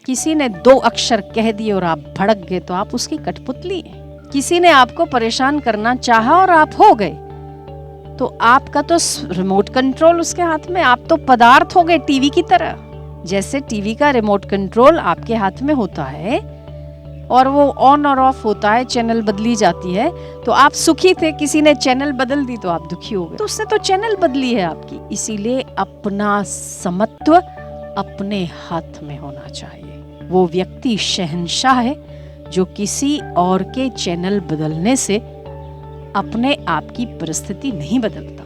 किसी ने 2 अक्षर कह दिए और आप भड़क गए तो आप उसकी कठपुतली हैं। किसी ने आपको परेशान करना चाहा और आप हो गए तो आपका तो रिमोट कंट्रोल उसके हाथ में, आप तो पदार्थ हो गए टीवी की तरह। जैसे टीवी का रिमोट कंट्रोल आपके हाथ में होता है और वो ऑन और ऑफ होता है, चैनल बदली जाती है, तो आप सुखी थे, किसी ने चैनल बदल दी तो आप दुखी हो गए, तो उसने तो चैनल बदली है आपकी। इसीलिए अपना समत्व अपने हाथ में होना चाहिए। वो व्यक्ति शहंशाह है जो किसी और के चैनल बदलने से अपने आप की परिस्थिति नहीं बदलता।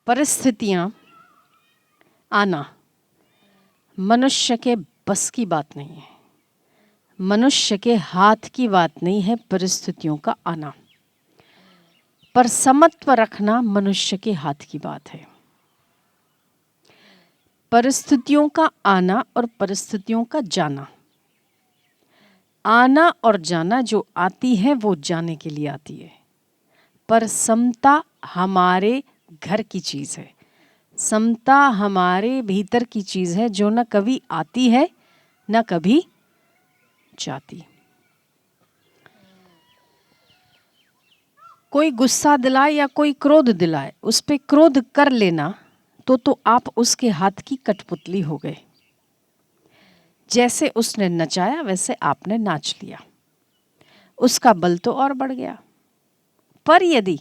परिस्थितियां आना मनुष्य के बस की बात नहीं है, मनुष्य के हाथ की बात नहीं है परिस्थितियों का आना, पर समत्व रखना मनुष्य के हाथ की बात है। परिस्थितियों का आना और परिस्थितियों का जाना, आना और जाना जो आती है वो जाने के लिए आती है, पर समता हमारे घर की चीज है, समता हमारे भीतर की चीज है जो न कभी आती है न कभी जाती। कोई गुस्सा दिलाए या कोई क्रोध दिलाए, उस पे क्रोध कर लेना तो आप उसके हाथ की कठपुतली हो गए। जैसे उसने नचाया वैसे आपने नाच लिया, उसका बल तो और बढ़ गया। पर यदि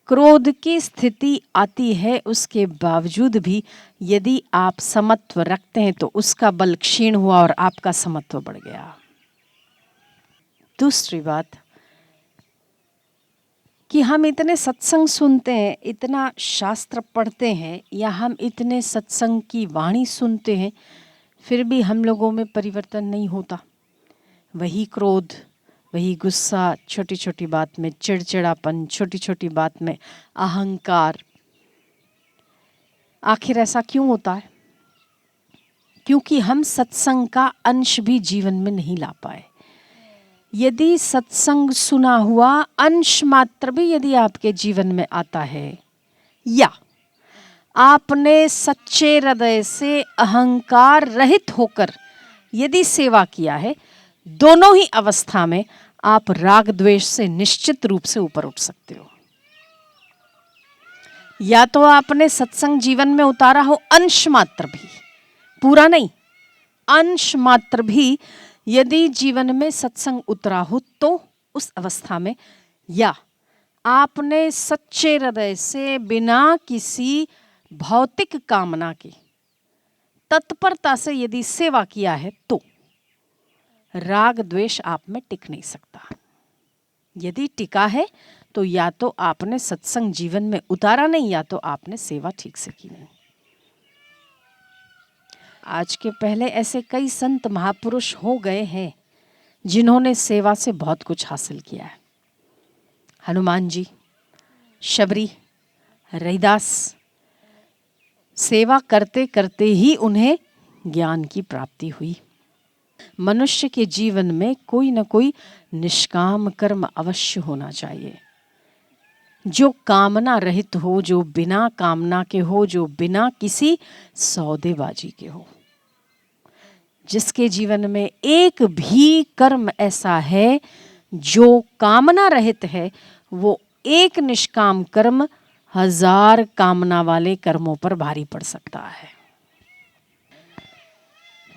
क्रोध की स्थिति आती है उसके बावजूद भी यदि आप समत्व रखते हैं तो उसका बल क्षीण हुआ और आपका समत्व बढ़ गया। दूसरी बात कि हम इतने सत्संग सुनते हैं, इतना शास्त्र पढ़ते हैं या हम इतने सत्संग की वाणी सुनते हैं, फिर भी हम लोगों में परिवर्तन नहीं होता। वही क्रोध, वही गुस्सा, छोटी छोटी बात में चिड़चिड़ापन, छोटी छोटी बात में अहंकार। आखिर ऐसा क्यों होता है? क्योंकि हम सत्संग का अंश भी जीवन में नहीं ला पाए। यदि सत्संग सुना हुआ अंश मात्र भी यदि आपके जीवन में आता है या आपने सच्चे हृदय से अहंकार रहित होकर यदि सेवा किया है, दोनों ही अवस्था में आप राग द्वेष से निश्चित रूप से ऊपर उठ सकते हो। या तो आपने सत्संग जीवन में उतारा हो अंश मात्र भी, पूरा नहीं, अंश मात्र भी यदि जीवन में सत्संग उतरा हो तो उस अवस्था में, या आपने सच्चे हृदय से बिना किसी भौतिक कामना के तत्परता से यदि सेवा किया है तो राग द्वेष आप में टिक नहीं सकता। यदि टिका है तो या तो आपने सत्संग जीवन में उतारा नहीं या तो आपने सेवा ठीक से की नहीं। आज के पहले ऐसे कई संत महापुरुष हो गए हैं जिन्होंने सेवा से बहुत कुछ हासिल किया है। हनुमान जी, शबरी, रैदास, सेवा करते करते ही उन्हें ज्ञान की प्राप्ति हुई। मनुष्य के जीवन में कोई न कोई निष्काम कर्म अवश्य होना चाहिए, जो कामना रहित हो, जो बिना कामना के हो, जो बिना किसी सौदेबाजी के हो। जिसके जीवन में एक भी कर्म ऐसा है जो कामना रहित है, वो एक निष्काम कर्म 1000 कामना वाले कर्मों पर भारी पड़ सकता है।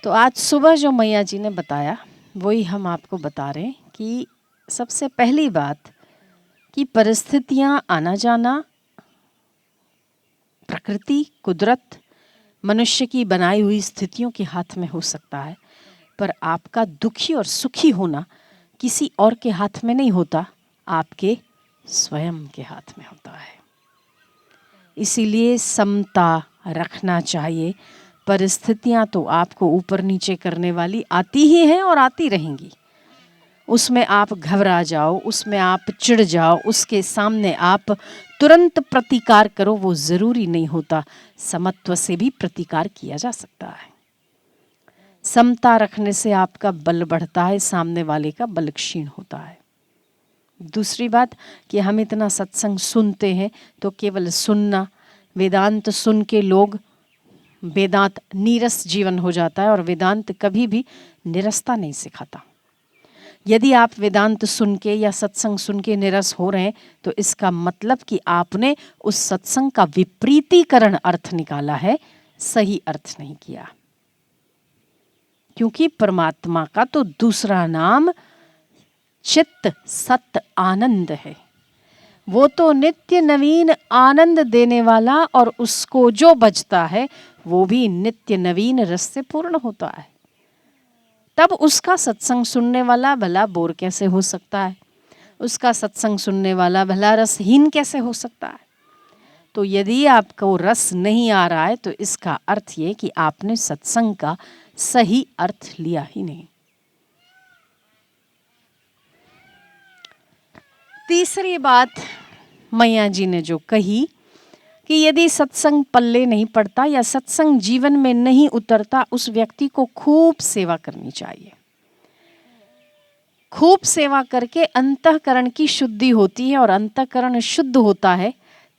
तो आज सुबह जो मैया जी ने बताया वही हम आपको बता रहे हैं कि सबसे पहली बात कि परिस्थितियां आना जाना, प्रकृति, कुदरत, मनुष्य की बनाई हुई स्थितियों के हाथ में हो सकता है, पर आपका दुखी और सुखी होना किसी और के हाथ में नहीं होता, आपके स्वयं के हाथ में होता है। इसीलिए समता रखना चाहिए। परिस्थितियां तो आपको ऊपर नीचे करने वाली आती ही हैं और आती रहेंगी। उसमें आप घबरा जाओ, उसमें आप चिढ़ जाओ, उसके सामने आप तुरंत प्रतिकार करो, वो ज़रूरी नहीं होता। समत्व से भी प्रतिकार किया जा सकता है। समता रखने से आपका बल बढ़ता है, सामने वाले का बल क्षीण होता है। दूसरी बात कि हम इतना सत्संग सुनते हैं तो केवल सुनना, वेदांत सुन के लोग वेदांत नीरस जीवन हो जाता है, और वेदांत कभी भी निरसता नहीं सिखाता। यदि आप वेदांत सुन के या सत्संग सुन के निरस हो रहे हैं तो इसका मतलब कि आपने उस सत्संग का विपरीतीकरण अर्थ निकाला है, सही अर्थ नहीं किया। क्योंकि परमात्मा का तो दूसरा नाम चित्त सत्य आनंद है। वो तो नित्य नवीन आनंद देने वाला, और उसको जो बजता है वो भी नित्य नवीन रस से पूर्ण होता है। तब उसका सत्संग सुनने वाला भला बोर कैसे हो सकता है? उसका सत्संग सुनने वाला भला रसहीन कैसे हो सकता है? तो यदि आपको रस नहीं आ रहा है तो इसका अर्थ ये कि आपने सत्संग का सही अर्थ लिया ही नहीं। तीसरी बात मैया जी ने जो कही कि यदि सत्संग पल्ले नहीं पड़ता या सत्संग जीवन में नहीं उतरता, उस व्यक्ति को खूब सेवा करनी चाहिए। खूब सेवा करके अंतःकरण की शुद्धि होती है, और अंतःकरण शुद्ध होता है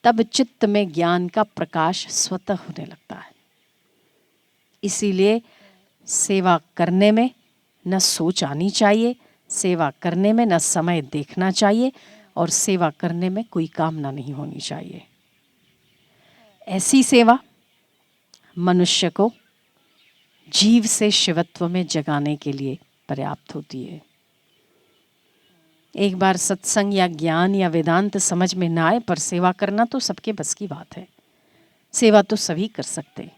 तब चित्त में ज्ञान का प्रकाश स्वतः होने लगता है। इसीलिए सेवा करने में न सोच आनी चाहिए, सेवा करने में न समय देखना चाहिए, और सेवा करने में कोई कामना नहीं होनी चाहिए। ऐसी सेवा मनुष्य को जीव से शिवत्व में जगाने के लिए पर्याप्त होती है। एक बार सत्संग या ज्ञान या वेदांत समझ में ना आए पर सेवा करना तो सबके बस की बात है। सेवा तो सभी कर सकते हैं।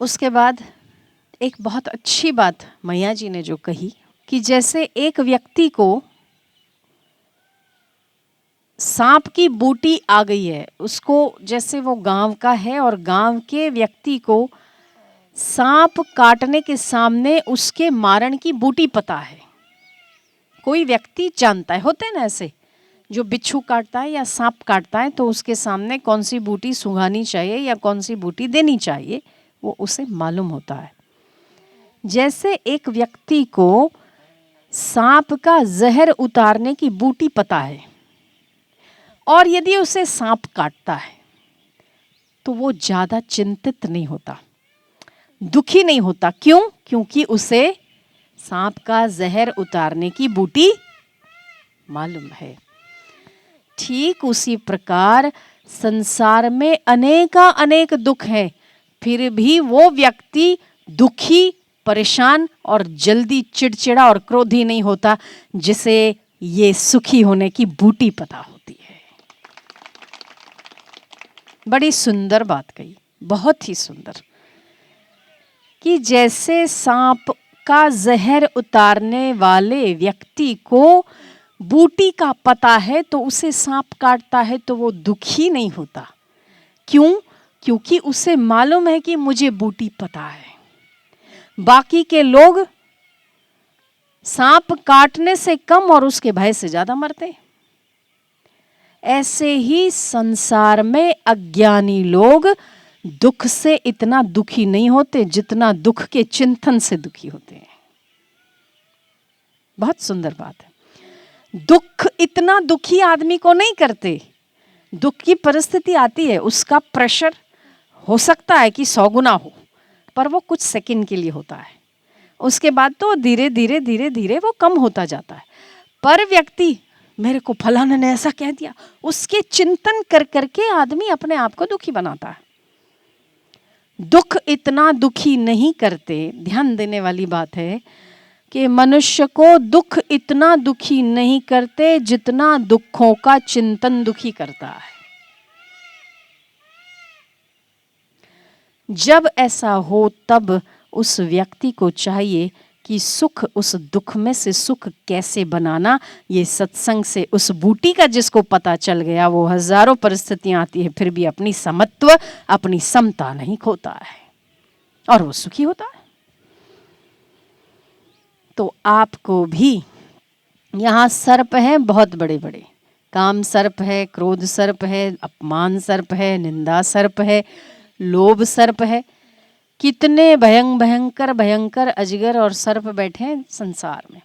उसके बाद एक बहुत अच्छी बात मैया जी ने जो कही कि जैसे एक व्यक्ति को सांप की बूटी आ गई है, उसको जैसे वो गांव का है और गांव के व्यक्ति को सांप काटने के सामने उसके मारण की बूटी पता है। कोई व्यक्ति जानता है, होते हैं ना ऐसे, जो बिच्छू काटता है या सांप काटता है तो उसके सामने कौन सी बूटी सुंघानी चाहिए या कौन सी बूटी देनी चाहिए वो उसे मालूम होता है। जैसे एक व्यक्ति को सांप का जहर उतारने की बूटी पता है, और यदि उसे सांप काटता है तो वो ज्यादा चिंतित नहीं होता, दुखी नहीं होता। क्यों? क्योंकि उसे सांप का जहर उतारने की बूटी मालूम है। ठीक उसी प्रकार संसार में अनेक दुख हैं, फिर भी वो व्यक्ति दुखी, परेशान और जल्दी चिड़चिड़ा और क्रोधी नहीं होता जिसे ये सुखी होने की बूटी पता होती है। बड़ी सुंदर बात कही, बहुत ही सुंदर, कि जैसे सांप का जहर उतारने वाले व्यक्ति को बूटी का पता है तो उसे सांप काटता है तो वो दुखी नहीं होता। क्यों? क्योंकि उसे मालूम है कि मुझे बूटी पता है। बाकी के लोग सांप काटने से कम और उसके भय से ज्यादा मरते। ऐसे ही संसार में अज्ञानी लोग दुख से इतना दुखी नहीं होते जितना दुख के चिंतन से दुखी होते हैं। बहुत सुंदर बात है। दुख इतना दुखी आदमी को नहीं करते। दुख की परिस्थिति आती है, उसका प्रेशर हो सकता है कि 100 गुना हो, पर वो कुछ सेकंड के लिए होता है। उसके बाद तो धीरे धीरे वो कम होता जाता है। पर व्यक्ति मेरे को फलाने ने ऐसा कह दिया, उसके चिंतन कर करके आदमी अपने आप को दुखी बनाता है। दुख इतना दुखी नहीं करते। ध्यान देने वाली बात है कि मनुष्य को दुख इतना दुखी नहीं करते जितना दुखों का चिंतन दुखी करता है। जब ऐसा हो तब उस व्यक्ति को चाहिए कि सुख, उस दुख में से सुख कैसे बनाना, ये सत्संग से उस बूटी का जिसको पता चल गया, वो हजारों परिस्थितियां आती है फिर भी अपनी समत्व, अपनी समता नहीं खोता है और वो सुखी होता है। तो आपको भी यहाँ सर्प हैं बहुत बड़े बड़े, काम सर्प है, क्रोध सर्प है, अपमान सर्प है, निंदा सर्प है, लोभ सर्प है। कितने भयंकर भयंकर अजगर और सर्प बैठे हैं संसार में,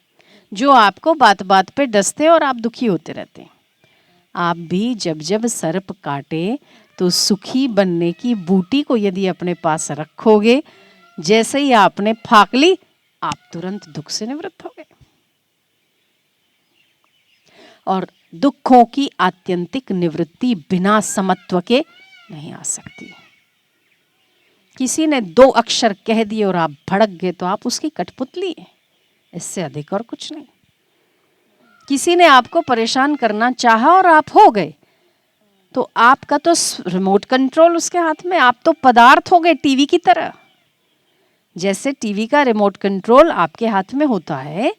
जो आपको बात बात पे डसते और आप दुखी होते रहते हैं। आप भी जब जब सर्प काटे तो सुखी बनने की बूटी को यदि अपने पास रखोगे, जैसे ही आपने फाक ली, आप तुरंत दुख से निवृत्त हो गए। और दुखों की आत्यंतिक निवृत्ति बिना समत्व के नहीं आ सकती। किसी ने 2 अक्षर कह दिए और आप भड़क गए तो आप उसकी कठपुतली हैं, इससे अधिक और कुछ नहीं। किसी ने आपको परेशान करना चाहा और आप हो गए, तो आपका तो रिमोट कंट्रोल उसके हाथ में, आप तो पदार्थ हो गए टीवी की तरह। जैसे टीवी का रिमोट कंट्रोल आपके हाथ में होता है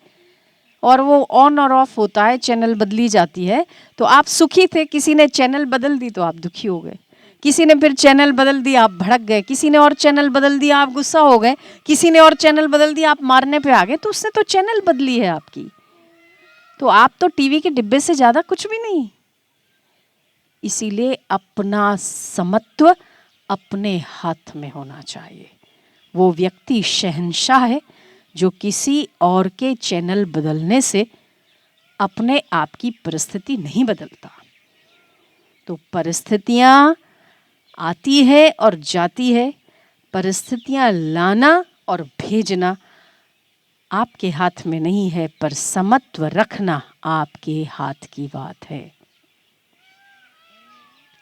और वो ऑन और ऑफ होता है, चैनल बदली जाती है, तो आप सुखी थे, किसी ने चैनल बदल दी तो आप दुखी हो गए, किसी ने फिर चैनल बदल दिया आप भड़क गए, किसी ने और चैनल बदल दिया आप गुस्सा हो गए, किसी ने और चैनल बदल दिया आप मारने पे आ गए। तो उसने तो चैनल बदली है आपकी, तो आप तो टीवी के डिब्बे से ज्यादा कुछ भी नहीं। इसीलिए अपना समत्व अपने हाथ में होना चाहिए। वो व्यक्ति शहंशाह है जो किसी और के चैनल बदलने से अपने आप की परिस्थिति नहीं बदलता। तो परिस्थितियां आती है और जाती है, परिस्थितियां लाना और भेजना आपके हाथ में नहीं है, पर समत्व रखना आपके हाथ की बात है।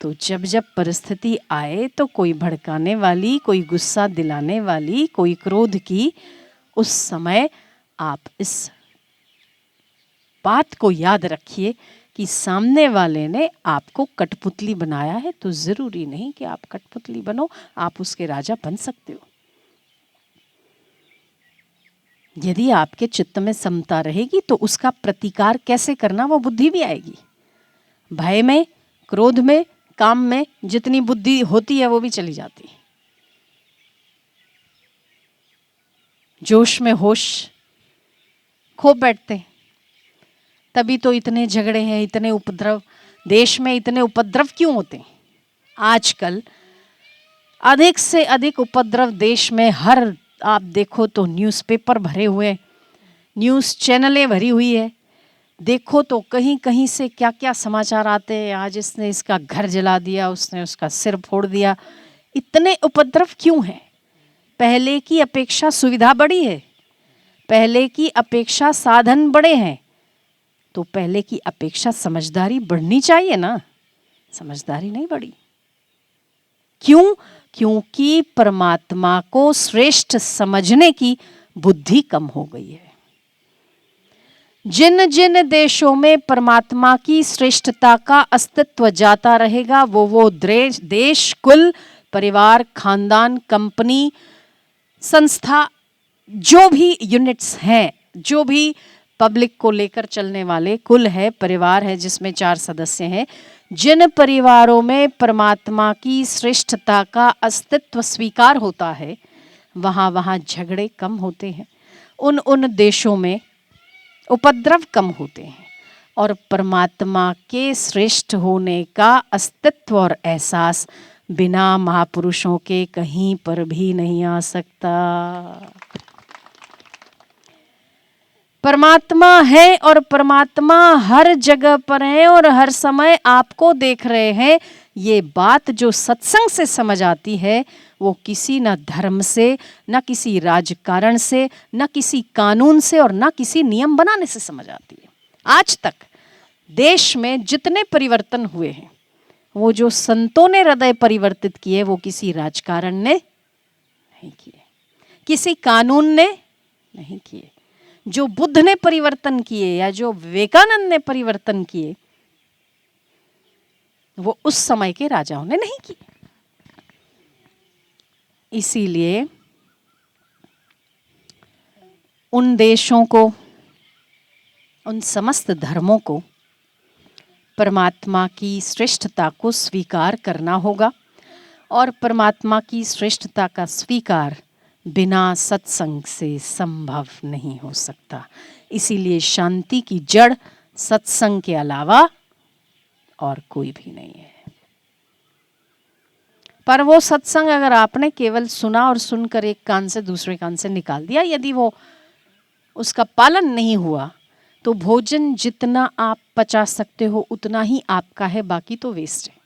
तो जब जब परिस्थिति आए तो कोई भड़काने वाली, कोई गुस्सा दिलाने वाली, कोई क्रोध की, उस समय आप इस बात को याद रखिए कि सामने वाले ने आपको कठपुतली बनाया है, तो जरूरी नहीं कि आप कठपुतली बनो, आप उसके राजा बन सकते हो। यदि आपके चित्त में समता रहेगी तो उसका प्रतिकार कैसे करना वो बुद्धि भी आएगी। भय में, क्रोध में, काम में जितनी बुद्धि होती है वो भी चली जाती है। जोश में होश खो बैठते हैं, तभी तो इतने झगड़े हैं, इतने उपद्रव देश में, इतने उपद्रव क्यों होते हैं आजकल? अधिक से अधिक उपद्रव देश में, हर आप देखो तो न्यूज़पेपर भरे हुए, न्यूज़ चैनलें भरी हुई है, देखो तो कहीं कहीं से क्या क्या समाचार आते हैं। आज इसने इसका घर जला दिया, उसने उसका सिर फोड़ दिया। इतने उपद्रव क्यों हैं? पहले की अपेक्षा सुविधा बढ़ी है, पहले की अपेक्षा साधन बड़े हैं, तो पहले की अपेक्षा समझदारी बढ़नी चाहिए ना। समझदारी नहीं बढ़ी। क्यों? क्योंकि परमात्मा को श्रेष्ठ समझने की बुद्धि कम हो गई है। जिन जिन देशों में परमात्मा की श्रेष्ठता का अस्तित्व जाता रहेगा, वो देश, कुल, परिवार, खानदान, कंपनी, संस्था, जो भी यूनिट्स हैं, जो भी पब्लिक को लेकर चलने वाले कुल है, परिवार है जिसमें 4 सदस्य हैं, जिन परिवारों में परमात्मा की श्रेष्ठता का अस्तित्व स्वीकार होता है, वहाँ वहाँ झगड़े कम होते हैं, उन देशों में उपद्रव कम होते हैं, और परमात्मा के श्रेष्ठ होने का अस्तित्व और एहसास बिना महापुरुषों के कहीं पर भी नहीं आ सकता। परमात्मा है और परमात्मा हर जगह पर है और हर समय आपको देख रहे हैं। ये बात जो सत्संग से समझ आती है, वो किसी न धर्म से, न किसी राजकारण से, न किसी कानून से और न किसी नियम बनाने से समझ आती है। आज तक देश में जितने परिवर्तन हुए हैं, वो जो संतों ने हृदय परिवर्तित किए, वो किसी राजकारण ने नहीं किए, किसी कानून ने नहीं किए। जो बुद्ध ने परिवर्तन किए या जो विवेकानंद ने परिवर्तन किए, वो उस समय के राजाओं ने नहीं किए। इसीलिए उन देशों को, उन समस्त धर्मों को परमात्मा की श्रेष्ठता को स्वीकार करना होगा, और परमात्मा की श्रेष्ठता का स्वीकार बिना सत्संग से संभव नहीं हो सकता। इसीलिए शांति की जड़ सत्संग के अलावा और कोई भी नहीं है। पर वो सत्संग अगर आपने केवल सुना और सुनकर एक कान से दूसरे कान से निकाल दिया, यदि वो उसका पालन नहीं हुआ, तो भोजन जितना आप पचा सकते हो उतना ही आपका है, बाकी तो वेस्ट है।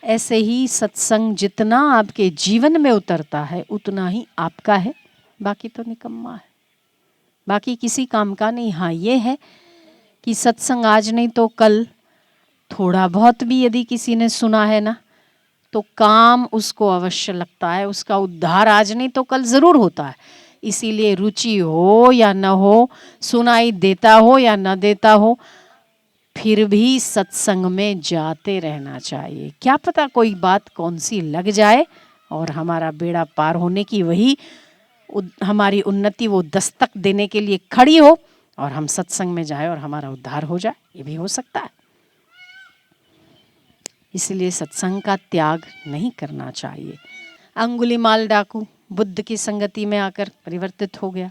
ऐसे ही सत्संग जितना आपके जीवन में उतरता है उतना ही आपका है, बाकी तो निकम्मा है, बाकी किसी काम का नहीं। हाँ, ये है कि सत्संग आज नहीं तो कल थोड़ा बहुत भी यदि किसी ने सुना है ना, तो काम उसको अवश्य लगता है, उसका उद्धार आज नहीं तो कल जरूर होता है। इसीलिए रुचि हो या न हो, सुनाई देता हो या न देता हो, फिर भी सत्संग में जाते रहना चाहिए। क्या पता कोई बात कौन सी लग जाए और हमारा बेड़ा पार होने की वही हमारी उन्नति वो दस्तक देने के लिए खड़ी हो और हम सत्संग में जाए और हमारा उद्धार हो जाए, ये भी हो सकता है। इसलिए सत्संग का त्याग नहीं करना चाहिए। अंगुलीमाल डाकू बुद्ध की संगति में आकर परिवर्तित हो गया।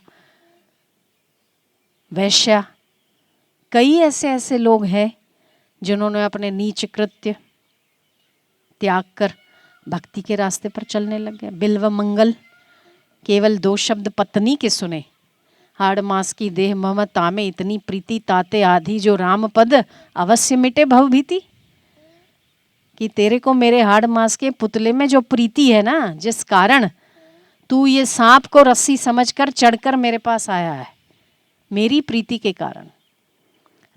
वैश्या, कई ऐसे लोग हैं जिन्होंने अपने नीच कृत्य त्याग कर भक्ति के रास्ते पर चलने लग गए। बिल्व मंगल केवल 2 शब्द पत्नी के सुने, हाड़ मास की देह ममता में इतनी प्रीति ताते आधी, जो राम पद अवश्य मिटे भव भीति। कि तेरे को मेरे हाड़ मास के पुतले में जो प्रीति है ना, जिस कारण तू ये सांप को रस्सी समझकर चढ़कर मेरे पास आया है, मेरी प्रीति के कारण।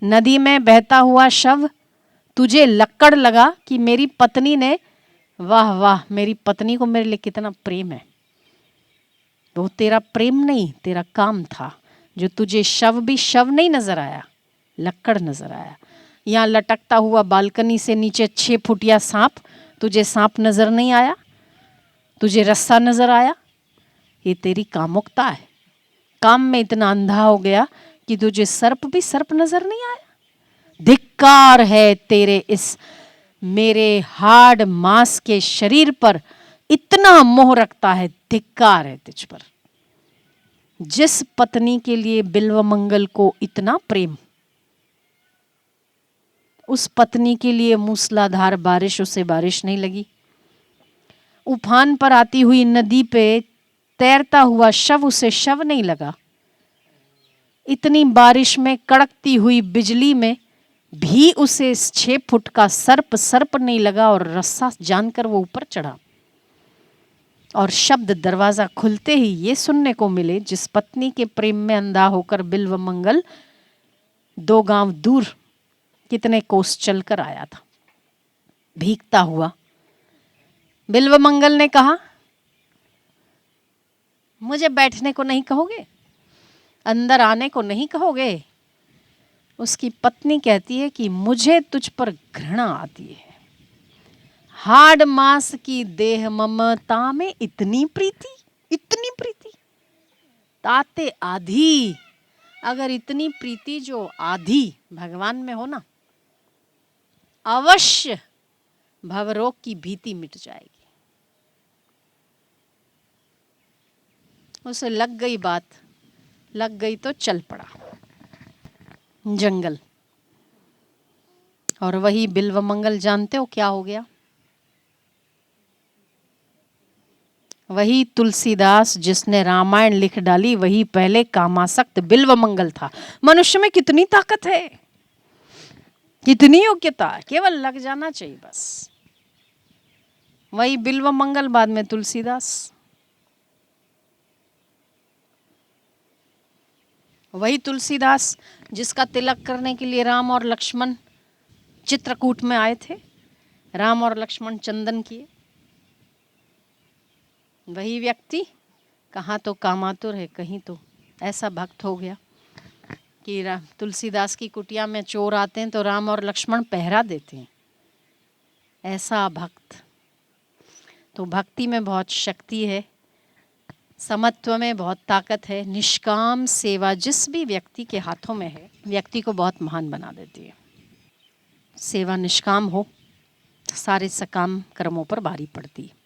नदी में बहता हुआ शव तुझे लक्कड़ लगा कि मेरी पत्नी ने, वाह वाह, मेरी पत्नी को मेरे लिए कितना प्रेम है। वो तेरा प्रेम नहीं, तेरा काम था, जो तुझे शव भी शव नहीं नजर आया, लक्कड़ नजर आया। यहाँ लटकता हुआ बालकनी से नीचे 6 फुटिया सांप, तुझे सांप नजर नहीं आया, तुझे रस्सा नजर आया। ये तेरी कामुकता है। काम में इतना अंधा हो गया कि तुझे सर्प भी सर्प नजर नहीं आया। धिक्कार है तेरे इस मेरे हाड़ मांस के शरीर पर, इतना मोह रखता है, धिक्कार है तुझ पर। जिस पत्नी के लिए बिल्व मंगल को इतना प्रेम, उस पत्नी के लिए मूसलाधार बारिश उसे बारिश नहीं लगी। उफान पर आती हुई नदी पे तैरता हुआ शव उसे शव नहीं लगा। इतनी बारिश में कड़कती हुई बिजली में भी उसे 6 फुट का सर्प सर्प नहीं लगा और रस्सा जानकर वो ऊपर चढ़ा। और शब्द दरवाजा खुलते ही ये सुनने को मिले, जिस पत्नी के प्रेम में अंधा होकर बिल्व मंगल 2 गांव दूर कितने कोस चलकर आया था, भीगता हुआ। बिल्व मंगल ने कहा, मुझे बैठने को नहीं कहोगे, अंदर आने को नहीं कहोगे? उसकी पत्नी कहती है कि मुझे तुझ पर घृणा आती है। हाड़ मांस की देह ममता में इतनी प्रीति, इतनी प्रीति ताते आधी। अगर इतनी प्रीति जो आधी भगवान में हो ना, अवश्य भवरोग की भीति मिट जाएगी। उसे लग गई बात, लग गई तो चल पड़ा जंगल। और वही बिल्व मंगल जानते हो क्या हो गया? वही तुलसीदास जिसने रामायण लिख डाली, वही पहले कामासक्त बिल्व मंगल था। मनुष्य में कितनी ताकत है, कितनी योग्यता, केवल लग जाना चाहिए बस। वही बिल्व मंगल, बाद में तुलसीदास। वही तुलसीदास जिसका तिलक करने के लिए राम और लक्ष्मण चित्रकूट में आए थे, राम और लक्ष्मण चंदन किए। वही व्यक्ति कहाँ तो कामातुर है, कहीं तो ऐसा भक्त हो गया कि तुलसीदास की कुटिया में चोर आते हैं तो राम और लक्ष्मण पहरा देते हैं। ऐसा भक्त। तो भक्ति में बहुत शक्ति है, समत्व में बहुत ताकत है। निष्काम सेवा जिस भी व्यक्ति के हाथों में है, व्यक्ति को बहुत महान बना देती है। सेवा निष्काम हो, सारे सकाम कर्मों पर भारी पड़ती है।